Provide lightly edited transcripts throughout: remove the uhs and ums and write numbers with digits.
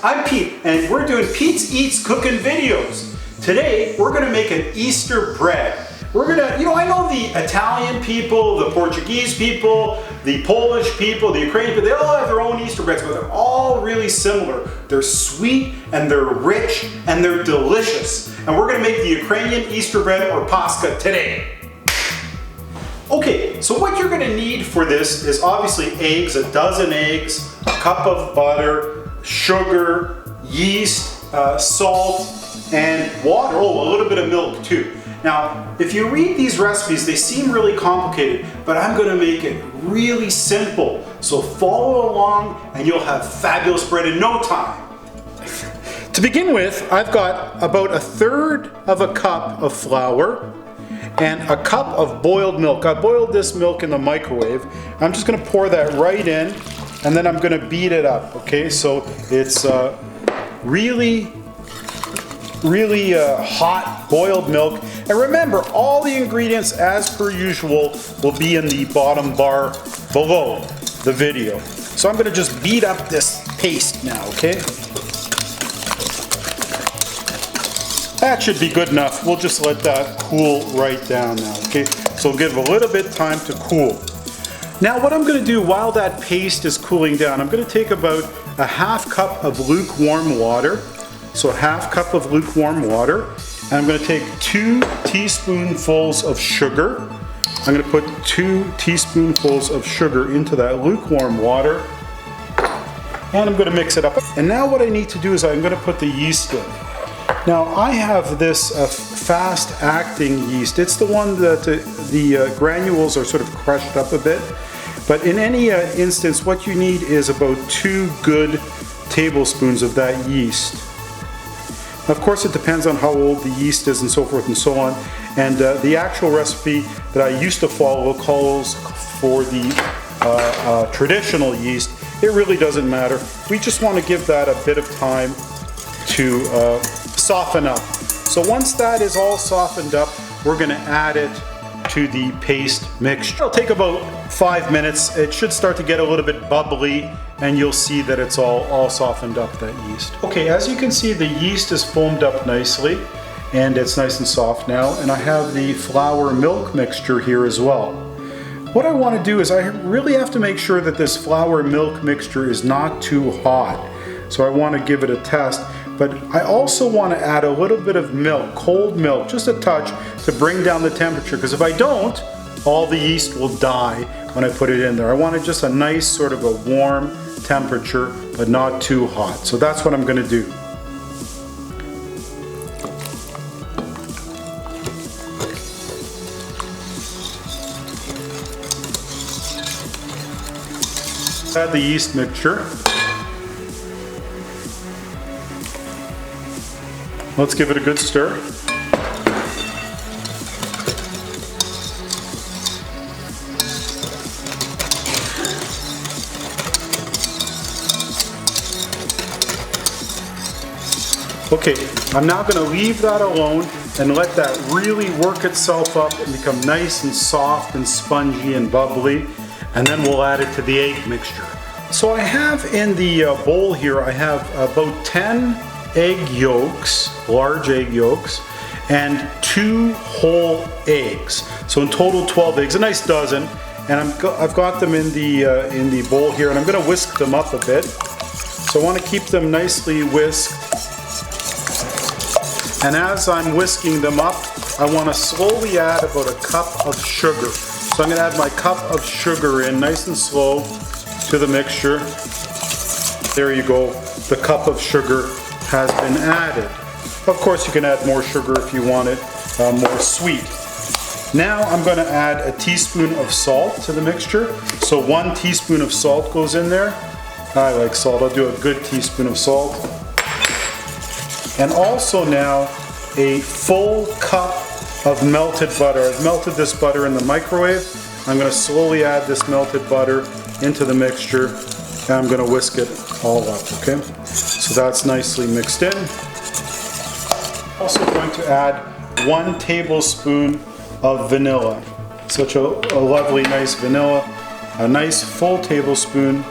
I'm Pete, and we're doing Pete's Eats cooking videos. Today, we're gonna make an Easter bread. We're gonna, I know the Italian people, the Portuguese people, the Polish people, the Ukrainian people, they all have their own Easter breads, but they're all really similar. They're sweet, and they're rich, and they're delicious. And we're gonna make the Ukrainian Easter bread, or Paska, today. Okay, so what you're gonna need for this is obviously eggs, a dozen eggs, a cup of butter, sugar, yeast, salt, and water. Oh, a little bit of milk too. Now, if you read these recipes, they seem really complicated, but I'm gonna make it really simple. So follow along and you'll have fabulous bread in no time. To begin with, I've got about 1/3 of a cup of flour and a cup of boiled milk. I boiled this milk in the microwave. I'm just gonna pour that right in, and then I'm gonna beat it up, okay? So it's really hot boiled milk. And remember, all the ingredients, as per usual, will be in the bottom bar below the video. So I'm gonna just beat up this paste now, okay? That should be good enough. We'll just let that cool right down now, okay? So give a little bit time to cool. Now what I'm gonna do while that paste is cooling down, I'm gonna take about a 1/2 cup of lukewarm water. So a 1/2 cup of lukewarm water. And I'm gonna take 2 teaspoonfuls of sugar. I'm gonna put 2 teaspoonfuls of sugar into that lukewarm water. And I'm gonna mix it up. And now what I need to do is I'm gonna put the yeast in. Now I have this fast-acting yeast. It's the one that the granules are sort of crushed up a bit. But in any instance, what you need is about 2 good tablespoons of that yeast. Of course, it depends on how old the yeast is and so forth and so on. And the actual recipe that I used to follow calls for the traditional yeast. It really doesn't matter. We just want to give that a bit of time to soften up. So once that is all softened up, we're going to add it to the paste mixture. It'll take about 5 minutes. It should start to get a little bit bubbly, and you'll see that it's all softened up, that yeast. Okay, as you can see, the yeast is foamed up nicely, and it's nice and soft now, and I have the flour milk mixture here as well. What I want to do is I really have to make sure that this flour milk mixture is not too hot. So I want to give it a test, but I also want to add a little bit of milk, cold milk, just a touch, to bring down the temperature, because if I don't, all the yeast will die when I put it in there. I want it just a nice sort of a warm temperature, but not too hot. So that's what I'm going to do. Add the yeast mixture. Let's give it a good stir. Okay, I'm now going to leave that alone and let that really work itself up and become nice and soft and spongy and bubbly, and then we'll add it to the egg mixture. So I have in the bowl here, I have about 10 egg yolks, large egg yolks, and 2 whole eggs. So in total 12 eggs, a nice dozen, and I've got them in the bowl here, and I'm going to whisk them up a bit. So I want to keep them nicely whisked. And as I'm whisking them up, I want to slowly add about a cup of sugar. So I'm going to add my cup of sugar in nice and slow to the mixture. There you go. The cup of sugar has been added. Of course, you can add more sugar if you want it more sweet. Now I'm going to add a teaspoon of salt to the mixture. So 1 teaspoon of salt goes in there. I like salt. I'll do a good teaspoon of salt. And also now a full cup of melted butter. I've melted this butter in the microwave. I'm going to slowly add this melted butter into the mixture, and I'm going to whisk it all up, okay? So that's nicely mixed in. Also going to add 1 tablespoon of vanilla. Such a lovely, nice vanilla. A nice full tablespoon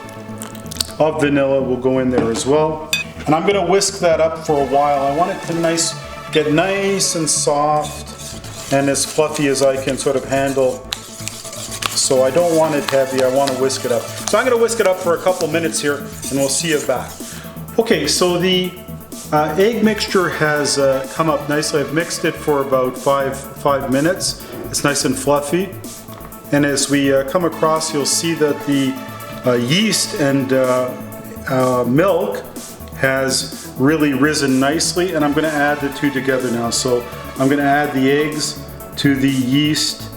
of vanilla will go in there as well. And I'm gonna whisk that up for a while. I want it to get nice and soft and as fluffy as I can sort of handle. So I don't want it heavy, I want to whisk it up. So I'm gonna whisk it up for a couple minutes here and we'll see you back. Okay, so the egg mixture has come up nicely. I've mixed it for about five minutes. It's nice and fluffy. And as we come across, you'll see that the yeast and milk has really risen nicely, and I'm going to add the two together now. So I'm going to add the eggs to the yeast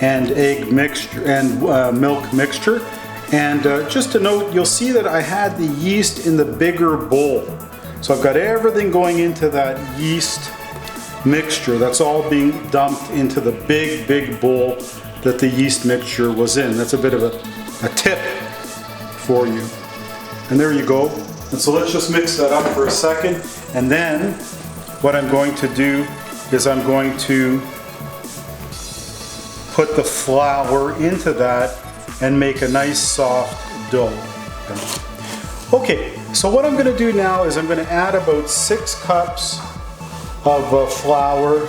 and egg mixture and milk mixture. And just to note, you'll see that I had the yeast in the bigger bowl. So I've got everything going into that yeast mixture. That's all being dumped into the big bowl that the yeast mixture was in. That's a bit of a tip for you. And there you go. And so let's just mix that up for a second. And then what I'm going to do is I'm going to put the flour into that and make a nice soft dough. Okay, so what I'm going to do now is I'm going to add about 6 cups of flour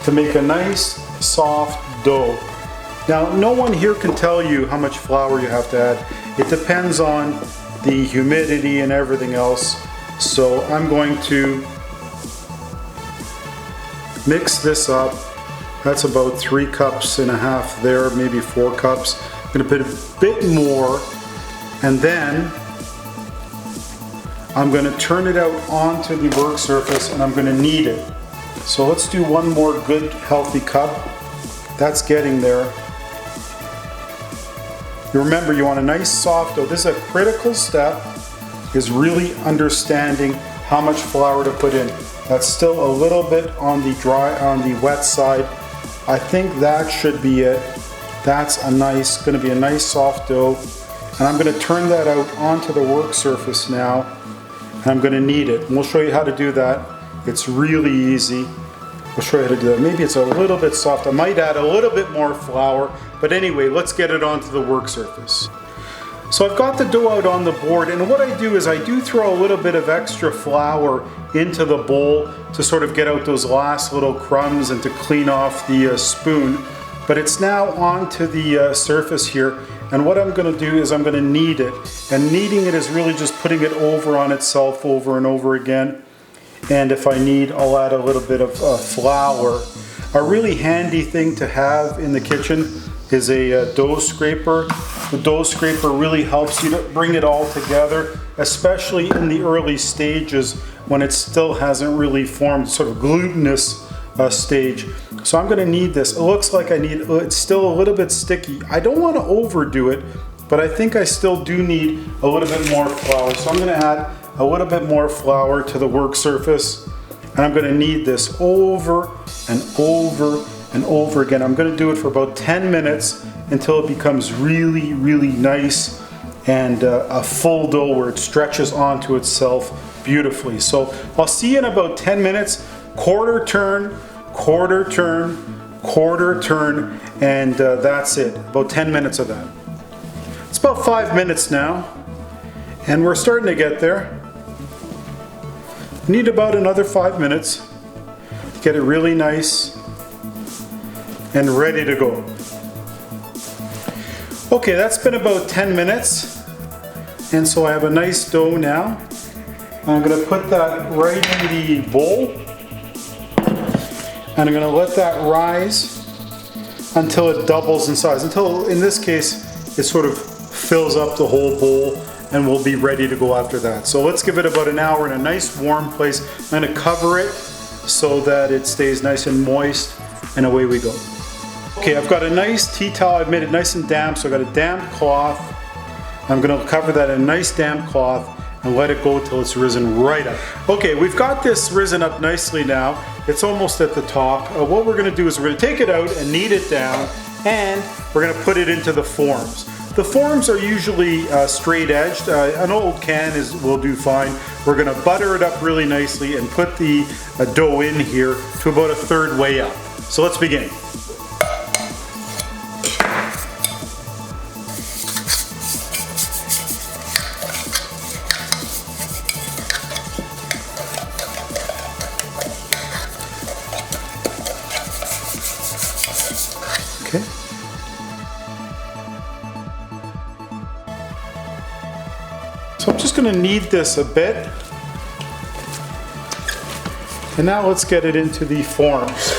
to make a nice soft dough. Now, no one here can tell you how much flour you have to add. It depends on the humidity and everything else. So I'm going to mix this up. That's about 3.5 cups there, maybe 4 cups. I'm going to put a bit more, and then I'm going to turn it out onto the work surface and I'm going to knead it. So let's do one more good healthy cup. That's getting there. You remember, you want a nice soft dough. This is a critical step, is really understanding how much flour to put in. That's still a little bit on the wet side. I think that should be it. That's going to be a nice soft dough. And I'm going to turn that out onto the work surface now. And I'm going to knead it. And we'll show you how to do that. It's really easy. We'll show you how to do that. Maybe it's a little bit soft. I might add a little bit more flour. But anyway, let's get it onto the work surface. So I've got the dough out on the board, and what I do is I do throw a little bit of extra flour into the bowl to sort of get out those last little crumbs and to clean off the spoon. But it's now onto the surface here, and what I'm going to do is I'm going to knead it. And kneading it is really just putting it over on itself over and over again. And if I need, I'll add a little bit of flour. A really handy thing to have in the kitchen is a dough scraper. The dough scraper really helps you to bring it all together, especially in the early stages when it still hasn't really formed, sort of glutinous stage. So I'm going to knead this. It looks like it's still a little bit sticky. I don't want to overdo it, but I think I still do need a little bit more flour. So I'm going to add a little bit more flour to the work surface, and I'm going to knead this over and over and over again. I'm going to do it for about 10 minutes until it becomes really, really nice and a full dough where it stretches onto itself beautifully. So I'll see you in about 10 minutes. Quarter turn, quarter turn, quarter turn, and that's it. About 10 minutes of that. It's about 5 minutes now, and we're starting to get there. Need about another 5 minutes. Get it really nice and ready to go. Okay, that's been about 10 minutes, and so I have a nice dough now. I'm going to put that right in the bowl, and I'm going to let that rise until it doubles in size, until in this case it sort of fills up the whole bowl, and we'll be ready to go after that. So let's give it about an hour in a nice warm place. I'm going to cover it so that it stays nice and moist, and away we go. Okay, I've got a nice tea towel. I've made it nice and damp, so I've got a damp cloth. I'm going to cover that in a nice damp cloth and let it go till it's risen right up. Okay, we've got this risen up nicely now. It's almost at the top. What we're going to do is we're going to take it out and knead it down, and we're going to put it into the forms. The forms are usually straight edged. An old can will do fine. We're going to butter it up really nicely and put the dough in here to about a third way up. So let's begin. just going to knead this a bit. And now let's get it into the forms.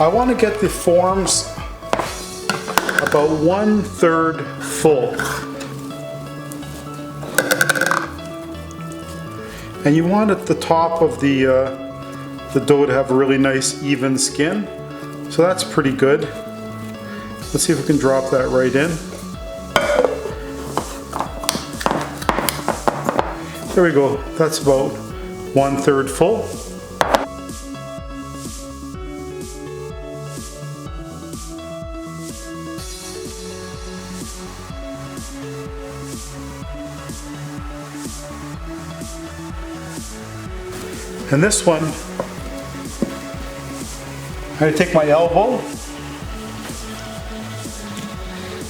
I want to get the forms about 1/3 full. And you want at the top of the dough to have a really nice even skin. So that's pretty good. Let's see if we can drop that right in. There we go. That's about 1/3 full. And this one, I'm going to take my elbow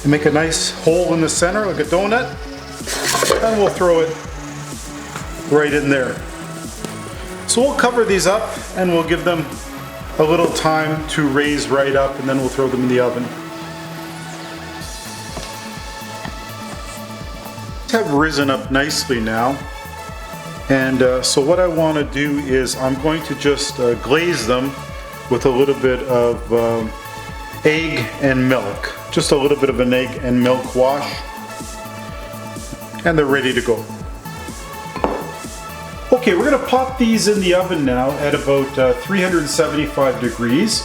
and make a nice hole in the center like a donut, and we'll throw it right in there. So we'll cover these up and we'll give them a little time to raise right up, and then we'll throw them in the oven. Have risen up nicely now. And so what I want to do is I'm going to just glaze them with a little bit of egg and milk. Just a little bit of an egg and milk wash. And they're ready to go. Okay, we're going to pop these in the oven now at about 375 degrees.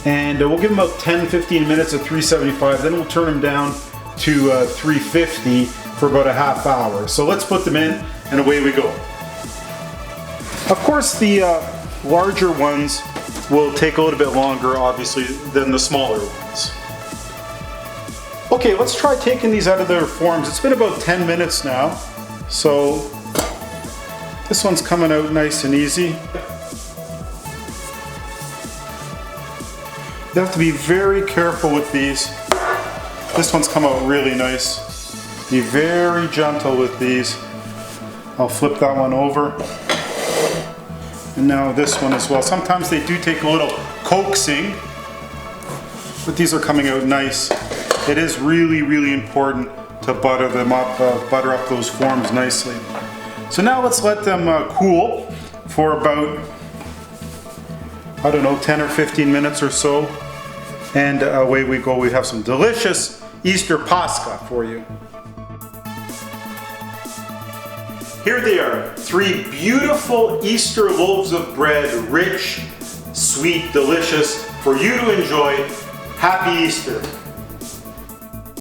And we'll give them about 10-15 minutes at 375. Then we'll turn them down to 350 for about a half hour. So let's put them in and away we go. Of course, the larger ones will take a little bit longer, obviously, than the smaller ones. Okay, let's try taking these out of their forms. It's been about 10 minutes now, so this one's coming out nice and easy. You have to be very careful with these. This one's come out really nice. Be very gentle with these. I'll flip that one over. And now this one as well. Sometimes they do take a little coaxing, but these are coming out nice. It is really, really important to butter them up, butter up those forms nicely. So now let's let them cool for about, I don't know, 10 or 15 minutes or so. And away we go. We have some delicious Easter Paska for you. Here they are, 3 beautiful Easter loaves of bread, rich, sweet, delicious, for you to enjoy. Happy Easter.